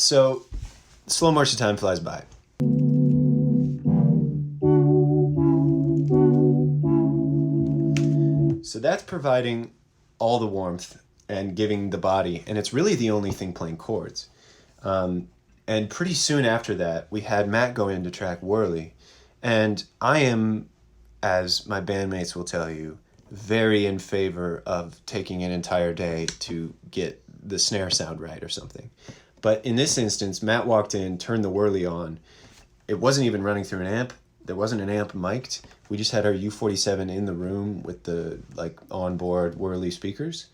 So slow motion time flies by. So that's providing all the warmth and giving the body, and it's really the only thing playing chords. And pretty soon after that, we had Matt go in to track Whirly, and I am, as my bandmates will tell you, very in favor of taking an entire day to get the snare sound right or something. But in this instance, Matt walked in, turned the Whirly on. It wasn't even running through an amp. There wasn't an amp mic'd. We just had our U47 in the room with the onboard Whirly speakers.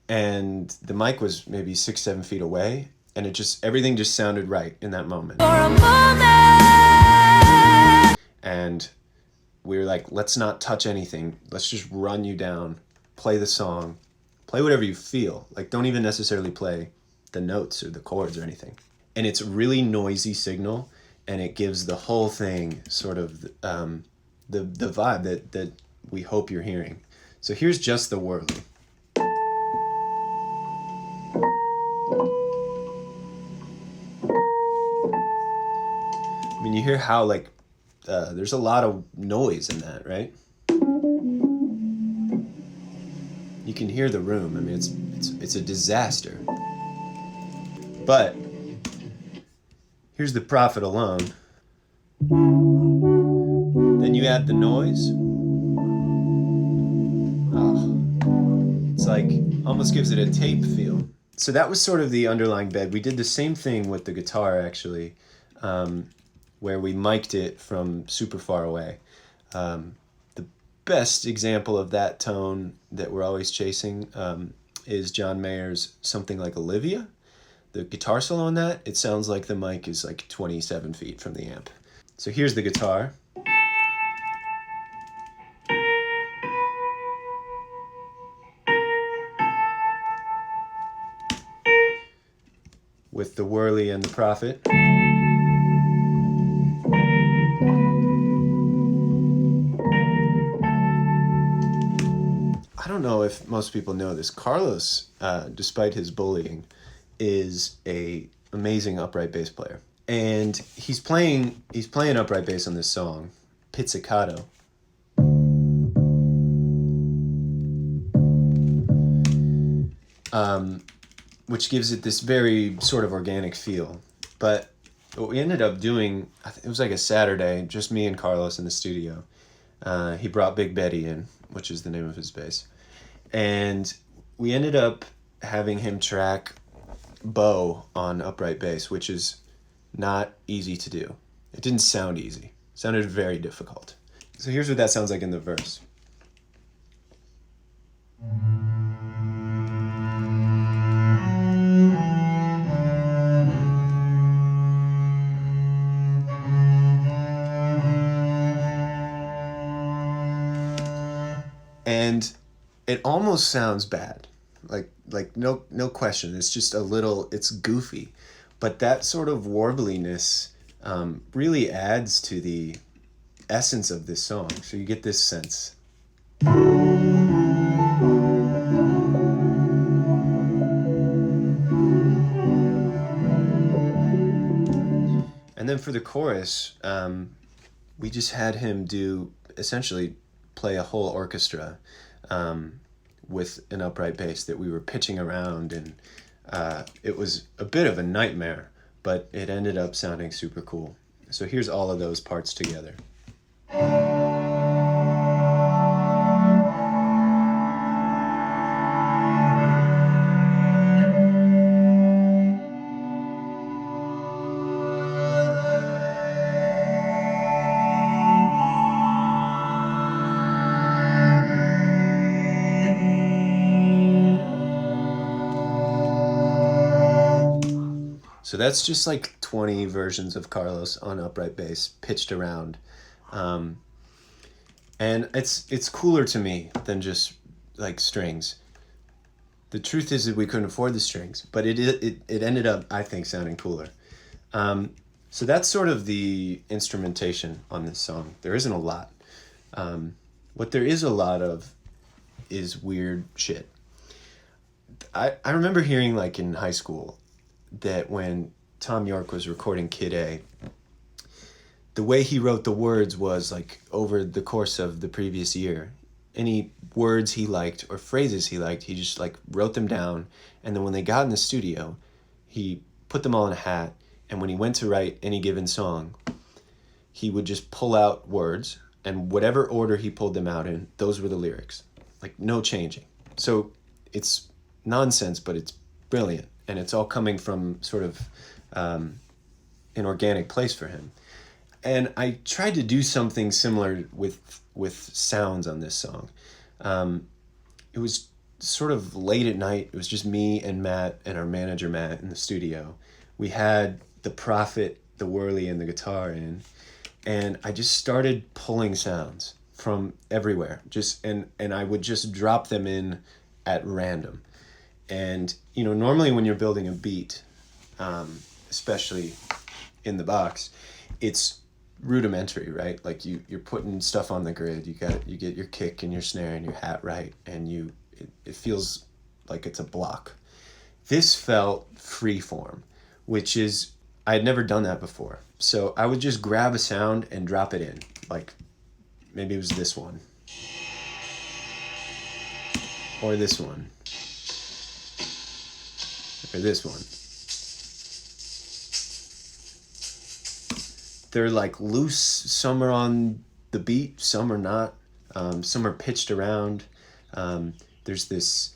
And the mic was maybe 6-7 feet away. And everything just sounded right in that moment. For a moment. And we were like, let's not touch anything. Let's just run you down, play the song, play whatever you feel. Don't even necessarily play the notes or the chords or anything. And it's a really noisy signal, and it gives the whole thing sort of the vibe that we hope you're hearing. So here's just the Whirly. I mean, you hear how there's a lot of noise in that, right? You can hear the room. I mean, it's a disaster. But here's the Prophet alone. Then you add the noise. Oh, it's almost gives it a tape feel. So that was sort of the underlying bed. We did the same thing with the guitar, actually, where we mic'd it from super far away. The best example of that tone that we're always chasing is John Mayer's Something Like Olivia. The guitar solo on that, it sounds like the mic is 27 feet from the amp. So here's the guitar. With the Whirly and the Prophet. I don't know if most people know this. Carlos, despite his bullying, is a amazing upright bass player, and he's playing upright bass on this song, Pizzicato. Which gives it this very sort of organic feel. But what we ended up doing, it was a Saturday, just me and Carlos in the studio. He brought Big Betty in, which is the name of his bass. And we ended up having him track bow on upright bass, which is not easy to do. It didn't sound easy. It sounded very difficult. So here's what that sounds like in the verse. And it almost sounds bad. No question. It's just it's goofy. But that sort of warbliness really adds to the essence of this song. So you get this sense. And then for the chorus, we just had him essentially play a whole orchestra with an upright bass that we were pitching around, and it was a bit of a nightmare, but it ended up sounding super cool. So here's all of those parts together. So that's just 20 versions of Carlos on upright bass pitched around. And it's cooler to me than just strings. The truth is that we couldn't afford the strings, but it ended up, I think, sounding cooler. So that's sort of the instrumentation on this song. There isn't a lot. What there is a lot of is weird shit. I remember hearing in high school that when Tom York was recording Kid A, the way he wrote the words was like over the course of the previous year. Any words he liked or phrases he liked, he just like wrote them down. And then when they got in the studio, he put them all in a hat. And when he went to write any given song, he would just pull out words, and whatever order he pulled them out in, those were the lyrics. Like no changing. So it's nonsense, but it's brilliant. And it's all coming from sort of an organic place for him. And I tried to do something similar with sounds on this song. It was sort of late at night. It was just me and Matt and our manager Matt in the studio. We had the Prophet, the whirly, and the guitar in, and I just started pulling sounds from everywhere. And I would just drop them in at random. And normally when you're building a beat, especially in the box, it's rudimentary, right? Like you're putting stuff on the grid. You get your kick and your snare and your hat right, and it feels like it's a block. This felt freeform, which is, I had never done that before. So I would just grab a sound and drop it in. Like maybe it was this one, or this one, or this one. They're like loose. Some are on the beat, some are not. Some are pitched around. There's this,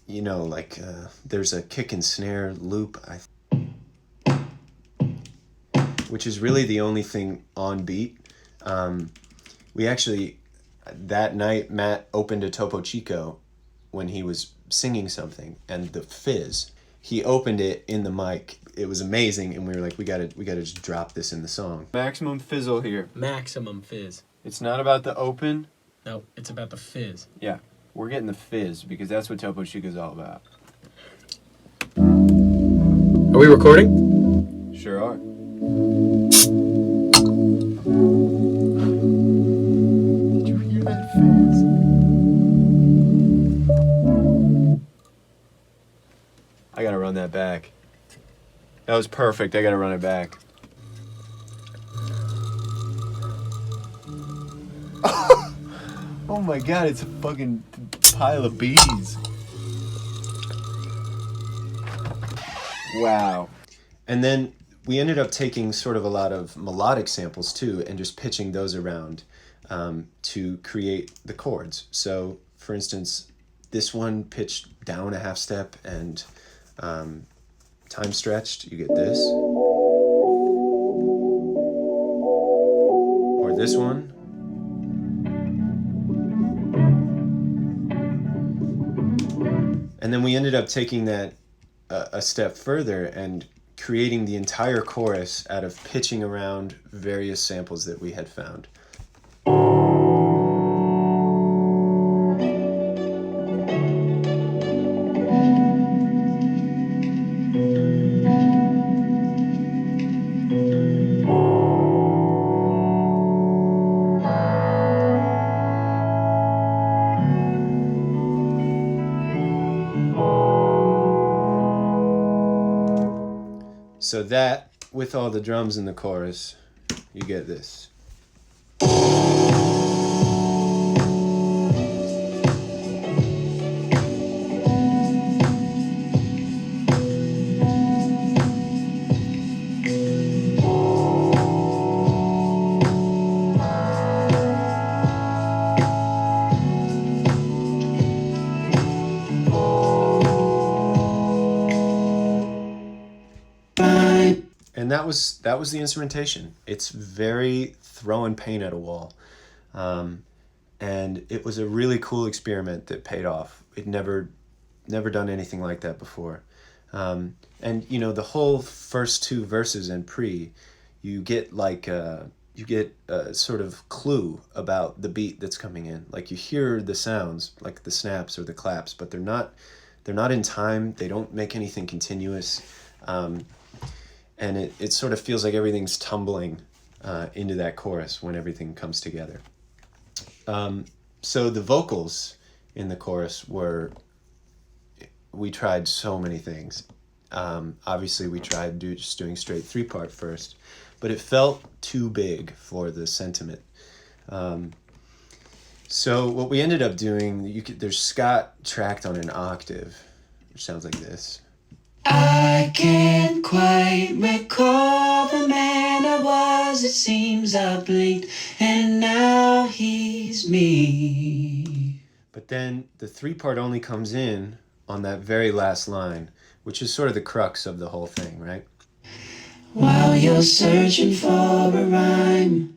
there's a kick and snare loop, which is really the only thing on beat. We actually, that night, Matt opened a Topo Chico when he was singing something, and the fizz, he opened it in the mic. It was amazing, and we were like, we gotta just drop this in the song. Maximum fizzle here. Maximum fizz. It's not about the open. No, it's about the fizz. Yeah, we're getting the fizz because that's what Topo Chico's all about. Are we recording? Sure are. Did you hear that fizz? I gotta run that back. That was perfect. I gotta run it back. Oh my god, it's a fucking pile of bees. Wow. And then we ended up taking sort of a lot of melodic samples too and just pitching those around to create the chords. So, for instance, this one pitched down a half step and time stretched, you get this. Or this one. And then we ended up taking that a step further and creating the entire chorus out of pitching around various samples that we had found. So that, with all the drums in the chorus, you get this. And that was the instrumentation. It's very throwing paint at a wall. And it was a really cool experiment that paid off. It never done anything like that before. And the whole first two verses and pre, you get a sort of clue about the beat that's coming in. Like you hear the sounds, like the snaps or the claps, but they're not in time. They don't make anything continuous. And it sort of feels like everything's tumbling into that chorus when everything comes together. So the vocals in the chorus we tried so many things. Obviously, we tried just doing straight 3-part first, but it felt too big for the sentiment. So what we ended up doing, there's Scott tracked on an octave, which sounds like this. I can't quite recall the man I was, it seems up late, and now he's me. But then the 3-part only comes in on that very last line, which is sort of the crux of the whole thing, right? While you're searching for a rhyme,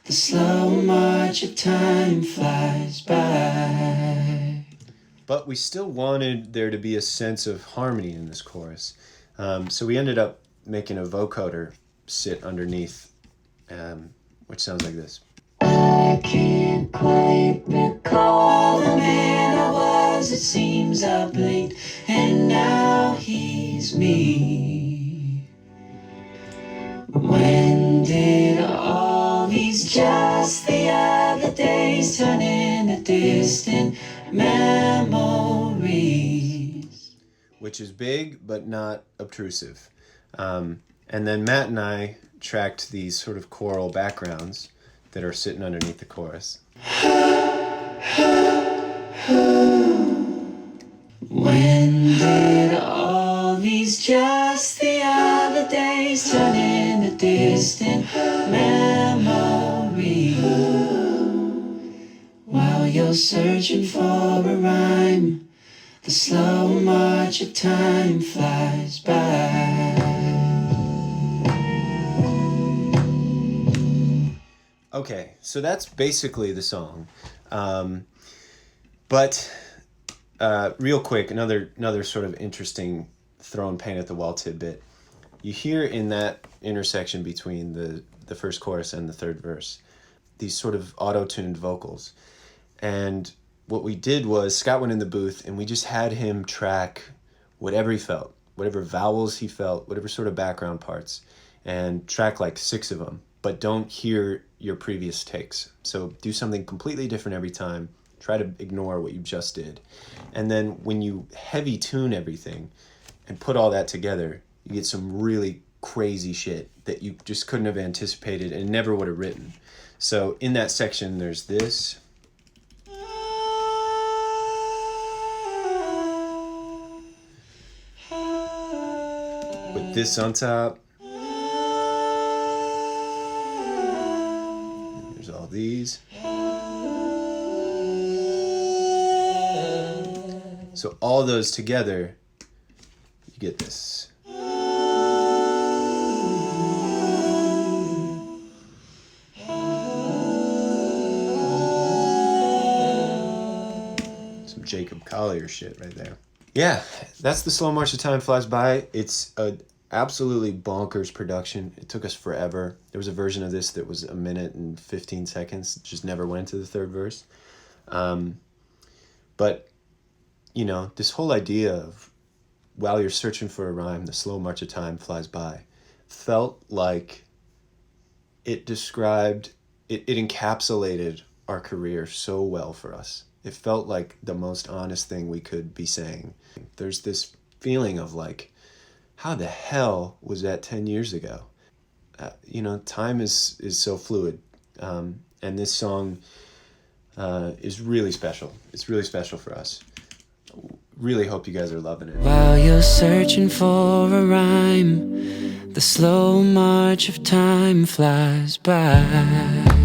the slow march of time flies by. But we still wanted there to be a sense of harmony in this chorus. So we ended up making a vocoder sit underneath, which sounds like this. I can't quite recall the man I was, it seems up late, and now he's me. When did all these just the other days turn into distant memories? Which is big, but not obtrusive. And then Matt and I tracked these sort of choral backgrounds that are sitting underneath the chorus. When did all these just the other days turn into distant memories? While you're searching for a rhyme, the slow march of time flies by. Okay, so that's basically the song. But real quick, another sort of interesting throwing paint at the wall tidbit. You hear in that intersection between the first chorus and the third verse, these sort of auto-tuned vocals. And what we did was Scott went in the booth and we just had him track whatever he felt, whatever vowels he felt, whatever sort of background parts, and track like 6 of them. But don't hear your previous takes. So do something completely different every time. Try to ignore what you just did. And then when you heavy tune everything and put all that together, you get some really crazy shit that you just couldn't have anticipated and never would have written. So in that section, there's this. With this on top. There's all these. So all those together, you get this. Some Jacob Collier shit right there. Yeah, that's the Slow March of Time Flies By. It's a absolutely bonkers production. It took us forever. There was a version of this that was 1 minute and 15 seconds. It just never went to the third verse. But, you know, this whole idea of while you're searching for a rhyme, the slow march of time flies by, felt like it described, it encapsulated our career so well for us. It felt like the most honest thing we could be saying. There's this feeling of like, how the hell was that 10 years ago? You know, time is so fluid. And this song is really special. It's really special for us. Really hope you guys are loving it. While you're searching for a rhyme, the slow march of time flies by.